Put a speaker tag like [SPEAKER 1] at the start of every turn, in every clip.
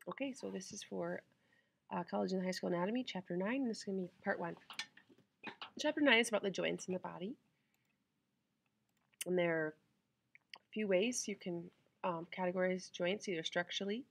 [SPEAKER 1] Okay, so this is for college and high school anatomy, chapter 9, and this is going to be part 1. Chapter 9 is about the joints in the body, and there are a few ways you can categorize joints, either structurally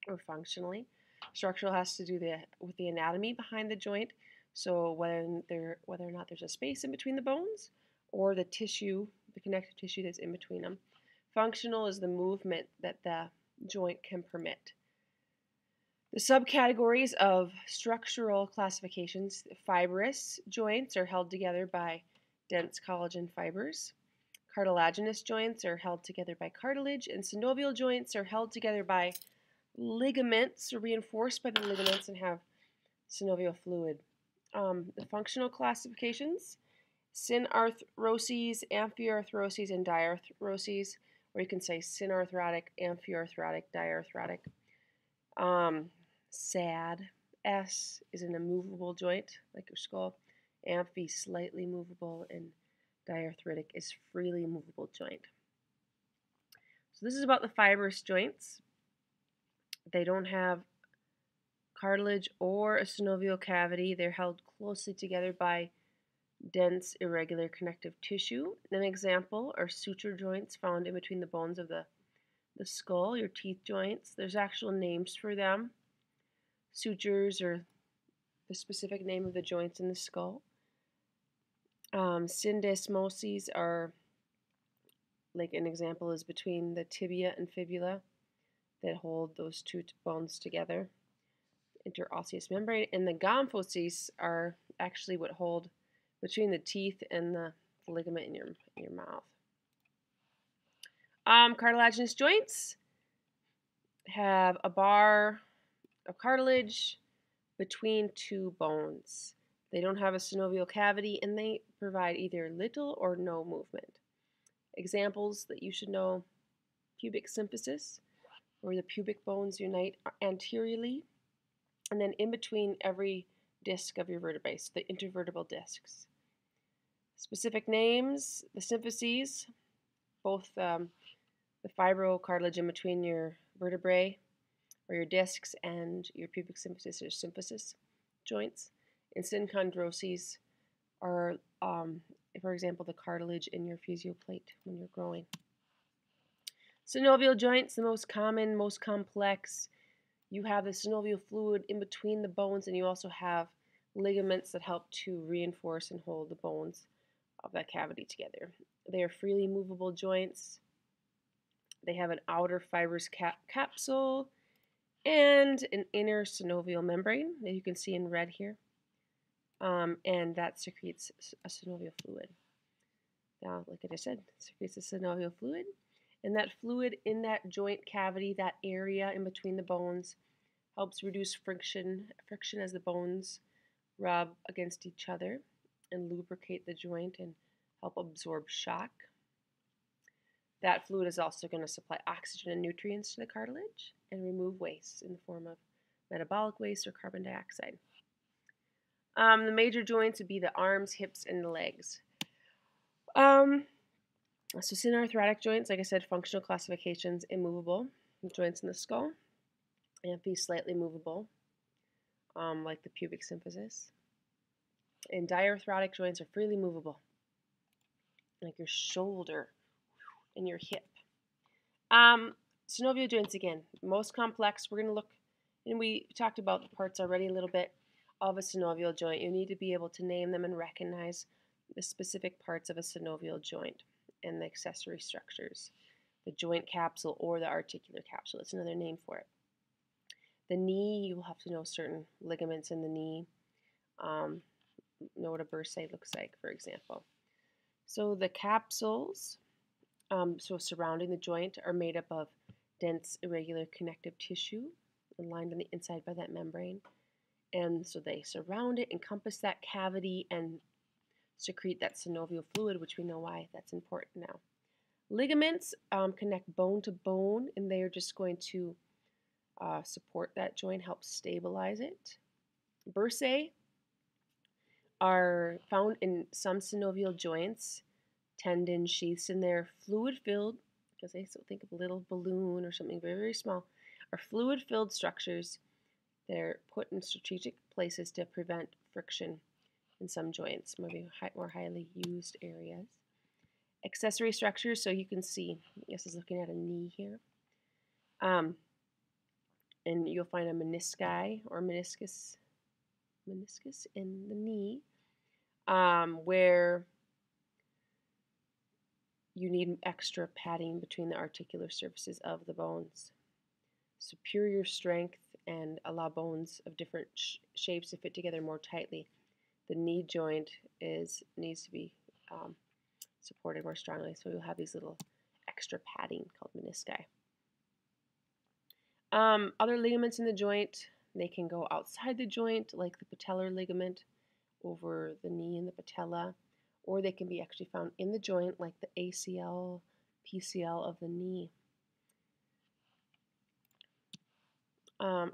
[SPEAKER 1] or functionally. Structural has to do with the anatomy behind the joint, so whether or not there's a space in between the bones or the tissue, the connective tissue that's in between them. Functional is the movement that the joint can permit. The subcategories of structural classifications: fibrous joints are held together by dense collagen fibers. Cartilaginous joints are held together by cartilage, and synovial joints are held together by ligaments, are reinforced by the ligaments and have synovial fluid. The functional classifications: synarthroses, amphiarthroses, and diarthroses, or you can say synarthrotic, amphiarthrotic, diarthrotic. SAD, S is an immovable joint, like your skull. Amphi, slightly movable, and diarthritic is freely movable joint. So this is about the fibrous joints. They don't have cartilage or a synovial cavity. They're held closely together by dense, irregular connective tissue. An example are suture joints found in between the bones of the skull, your teeth joints. There's actual names for them. Sutures are the specific name of the joints in the skull. Syndesmoses are, like an example is between the tibia and fibula that hold those two bones together, interosseous membrane. And the gomphoses are actually what hold between the teeth and the ligament in your mouth. Cartilaginous joints have a bar of cartilage between two bones. They don't have a synovial cavity, and they provide either little or no movement. Examples that you should know: pubic symphysis, where the pubic bones unite anteriorly, and then in between every disc of your vertebrae, so the intervertebral discs. Specific names: the symphyses, both the fibrocartilage in between your vertebrae or your discs and your pubic symphysis or symphysis joints. And synchondroses are, for example, the cartilage in your physioplate when you're growing. Synovial joints, the most common, most complex. You have the synovial fluid in between the bones, and you also have ligaments that help to reinforce and hold the bones of that cavity together. They are freely movable joints. They have an outer fibrous capsule and an inner synovial membrane that you can see in red here. And that secretes a synovial fluid. Now, like I said, it secretes a synovial fluid. And that fluid in that joint cavity, that area in between the bones, helps reduce friction as the bones rub against each other and lubricate the joint and help absorb shock. That fluid is also going to supply oxygen and nutrients to the cartilage and remove waste in the form of metabolic waste or carbon dioxide. The major joints would be the arms, hips, and the legs. So synarthrotic joints, like I said, functional classifications: immovable joints in the skull, amphi, slightly movable, like the pubic symphysis. And diarthrotic joints are freely movable, like your shoulder and your hip. Synovial joints, again, most complex. We're going to look, and we talked about the parts already a little bit of a synovial joint. You need to be able to name them and recognize the specific parts of a synovial joint and the accessory structures. The joint capsule or the articular capsule, that's another name for it. The knee, you will have to know certain ligaments in the knee. Know what a bursae looks like, for example. So the capsules, so surrounding the joint, are made up of dense, irregular connective tissue lined on the inside by that membrane. And so they surround it, encompass that cavity, and secrete that synovial fluid, which we know why that's important now. Ligaments connect bone to bone, and they are just going to support that joint, help stabilize it. Bursae are found in some synovial joints, tendon sheaths, and they're fluid-filled, because they so think of a little balloon or something very, very small, are fluid-filled structures. They're put in strategic places to prevent friction in some joints, maybe more highly used areas. Accessory structures, so you can see, this is looking at a knee here. And you'll find a menisci or meniscus in the knee, where you need extra padding between the articular surfaces of the bones. Superior strength and allow bones of different shapes to fit together more tightly. The knee joint needs to be supported more strongly, so you'll have these little extra padding called menisci. Other ligaments in the joint, they can go outside the joint, like the patellar ligament over the knee and the patella, or they can be actually found in the joint, like the ACL, PCL of the knee.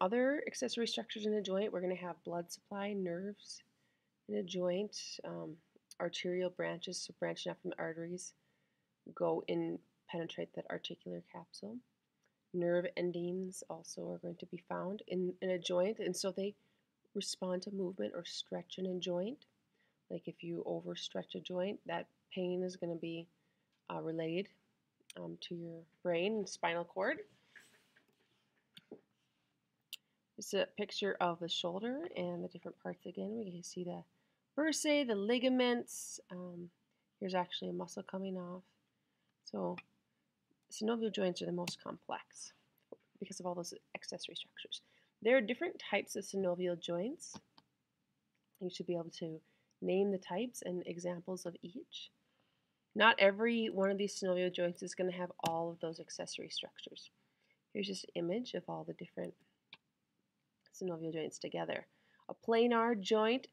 [SPEAKER 1] Other accessory structures in the joint, we're going to have blood supply, nerves in a joint, arterial branches, so branching out from the arteries, go in, penetrate that articular capsule. Nerve endings also are going to be found in a joint, and so they respond to movement or stretch in a joint. Like if you overstretch a joint, that pain is going to be relayed to your brain and spinal cord. This is a picture of the shoulder and the different parts again. We can see the bursae, the ligaments. Here's actually a muscle coming off. So synovial joints are the most complex because of all those accessory structures. There are different types of synovial joints. You should be able to name the types and examples of each. Not every one of these synovial joints is going to have all of those accessory structures. Here's just an image of all the different synovial joints together. A planar joint,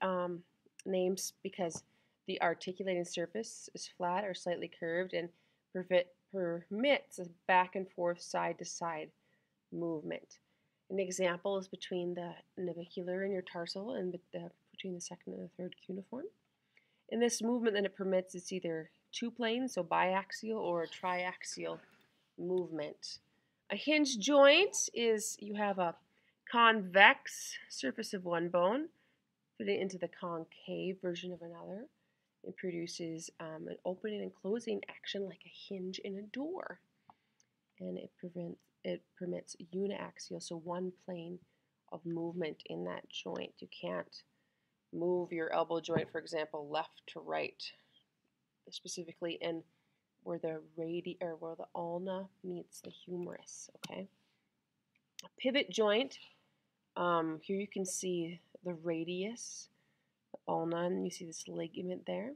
[SPEAKER 1] names because the articulating surface is flat or slightly curved and permits a back and forth, side to side movement. An example is between the navicular and your tarsal and between the second and the third cuneiform. In this movement, then it permits, it's either two planes, so biaxial, or a triaxial movement. A hinge joint is you have a convex surface of one bone fitting into the concave version of another. It produces an opening and closing action like a hinge in a door. And it permits uniaxial, so one plane of movement in that joint. You can't move your elbow joint, for example, left to right, specifically in where the where the ulna meets the humerus. Okay. A pivot joint. Here you can see the radius, the ulna, and you see this ligament there.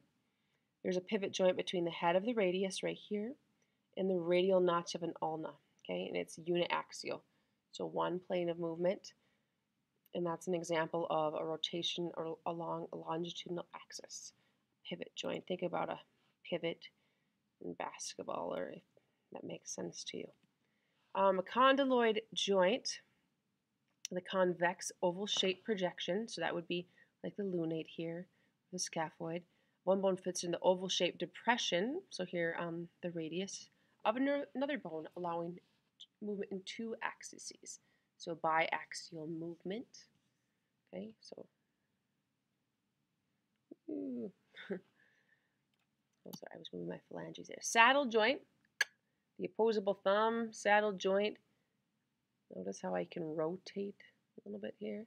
[SPEAKER 1] There's a pivot joint between the head of the radius right here and the radial notch of an ulna. Okay, and it's uniaxial, so one plane of movement, and that's an example of a rotation along a longitudinal axis. Pivot joint. Think about a pivot in basketball, or if that makes sense to you. A condyloid joint, the convex oval-shaped projection, so that would be like the lunate here, the scaphoid. One bone fits in the oval-shaped depression, so here the radius of another bone, allowing movement in two axes, so biaxial movement. Okay, so sorry, I was moving my phalanges there. Saddle joint, the opposable thumb, saddle joint. Notice how I can rotate a little bit here.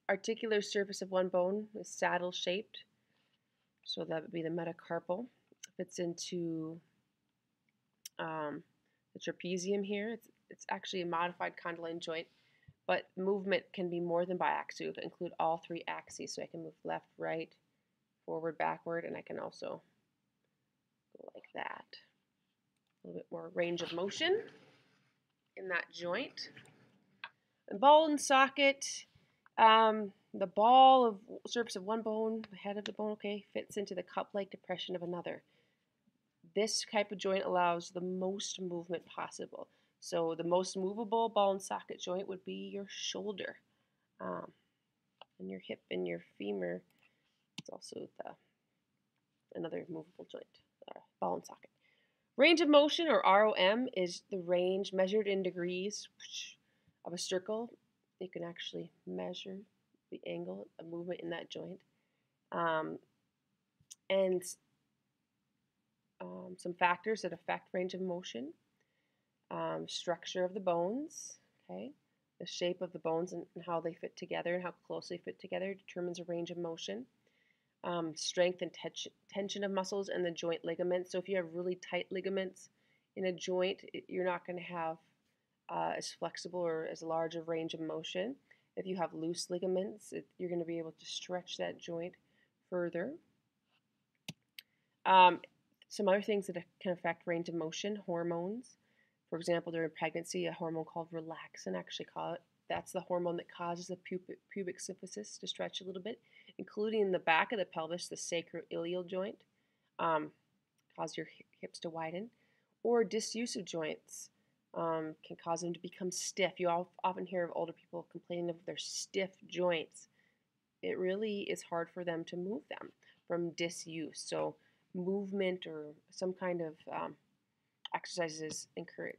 [SPEAKER 1] Articular surface of one bone is saddle shaped, so that would be the metacarpal. Fits into the trapezium here. It's actually a modified condyline joint, but movement can be more than biaxial to include all three axes. So I can move left, right, forward, backward, and I can also go like that. A little bit more range of motion in that joint. And ball and socket, the ball of surface of one bone, the head of the bone, okay, fits into the cup-like depression of another. This type of joint allows the most movement possible. So the most movable ball and socket joint would be your shoulder, and your hip and your femur. It's also another movable joint, ball and socket. Range of motion, or ROM, is the range measured in degrees of a circle. You can actually measure the angle of movement in that joint. Um, and some factors that affect range of motion: structure of the bones, okay, the shape of the bones and how they fit together and how closely fit together determines a range of motion. Strength and tension of muscles and the joint ligaments. So if you have really tight ligaments in a joint, you're not going to have as flexible or as large a range of motion. If you have loose ligaments, you're going to be able to stretch that joint further. Um, some other things that can affect range of motion: hormones. For example, during pregnancy, a hormone called relaxin that's the hormone that causes the pubic symphysis to stretch a little bit, including the back of the pelvis, the sacroiliac joint, cause your hips to widen. Or disuse of joints can cause them to become stiff. You often hear of older people complaining of their stiff joints. It really is hard for them to move them from disuse. So movement or some kind of exercise is encouraged.